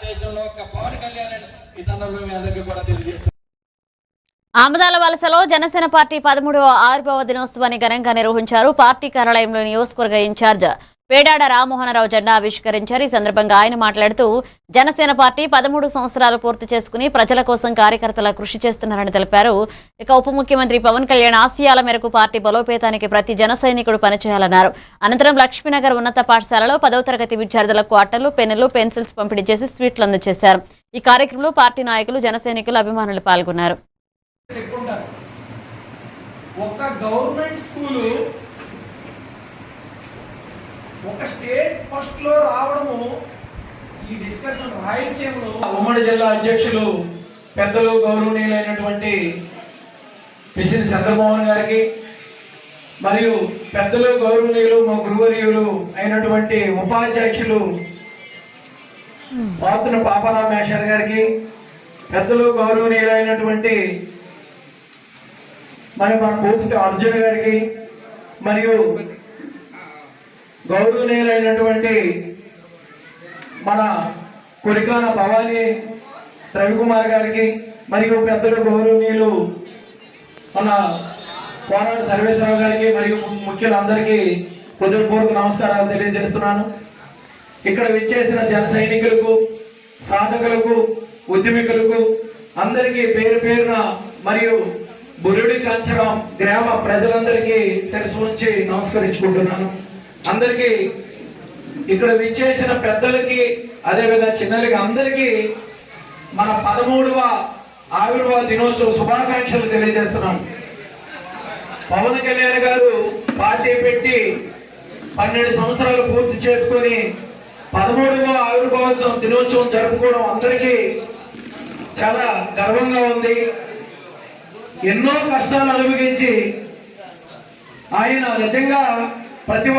భారతదేశంలో ఒక పవన్ కళ్యాణ్ ఈ సందర్భంగా మీ అందరికీ కూడా తెలియజేస్తున్నారు. ఆమదాల వలసలో జనసేన పార్టీ 13వ ఆవిర్భావ దినోత్సవాన్ని ఘనంగా నిర్వహించారు. పార్టీ కార్యాలయంలో నియోజకవర్గ ఇన్ఛార్జ్ పేడాడ రామ్మోహనరావు జెండా ఆవిష్కరించారు. ఈ సందర్భంగా ఆయన మాట్లాడుతూ జనసేన పార్టీ 13 సంవత్సరాలు పూర్తి చేసుకుని ప్రజల కోసం కార్యకర్తల కృషి చేస్తున్నారని తెలిపారు. ఇక ఉప ముఖ్యమంత్రి పవన్ కళ్యాణ్ ఆశయాల మేరకు పార్టీ బలోపేతానికి ప్రతి జన సైనికుడు పనిచేయాలన్నారు. అనంతరం లక్ష్మీనగర్ ఉన్నత పాఠశాలలో 10వ తరగతి విద్యార్థులకు అట్టలు, పెన్నులు, పెన్సిల్స్ పంపిణీ చేసి స్వీట్లు అందజేశారు. ఈ కార్యక్రమంలో పార్టీ నాయకులు, జన సైనికులు, అభిమానులు పాల్గొన్నారు. ఒక గవర్నమెంట్ స్కూలు ఒక స్టేట్ ఫస్ట్ లో రావడము ఈ డిస్కషన్ రాయలసీమలో ఉమ్మడి జిల్లా అధ్యక్షులు పెద్దలు గౌరవనీయులైనటువంటి పిసిని చంద్రమోహన్ గారికి మరియు పెద్దలు గౌరవనీయులు మా గురువర్యులు అయినటువంటి ఉపాధ్యక్షులు పాత్ర పాపరామేశ్వర్ గారికి, పెద్దలు గౌరవనీయులైనటువంటి మన పూర్తి అర్జున్ గారికి, మరియు గౌరవనీయులైనటువంటి మన కొరికాన భవానీ రవికుమార్ గారికి, మరియు పెద్దలు గౌరవనీయులు మన కోనాడు సర్వేశ్వరరావు గారికి, మరియు ముఖ్యులందరికీ హృదయపూర్వక నమస్కారాలు తెలియజేస్తున్నాను. ఇక్కడ విచ్చేసిన జన సైనికులకు, సాధకులకు, ఉద్యమికులకు అందరికీ పేరు పేరున మరియు బురుడి కంచరం గ్రామ ప్రజలందరికీ శిరస్సు ఉంచి నమస్కరించుకుంటున్నాను. అందరికీ ఇక్కడ విచ్చేసిన పెద్దలకి, అదేవిధంగా చిన్నలకి అందరికీ మన 13వ ఆవిర్భావ దినోత్సవ శుభాకాంక్షలు తెలియజేస్తున్నాను. పవన్ కళ్యాణ్ గారు పార్టీ పెట్టి 12 సంవత్సరాలు పూర్తి చేసుకొని 13వ ఆవిర్భావ దినోత్సవం జరుపుకోవడం అందరికీ చాలా గర్వంగా ఉంది. ఎన్నో కష్టాలు అనుభవించి ఆయన నిజంగా ప్రతి ఒక్క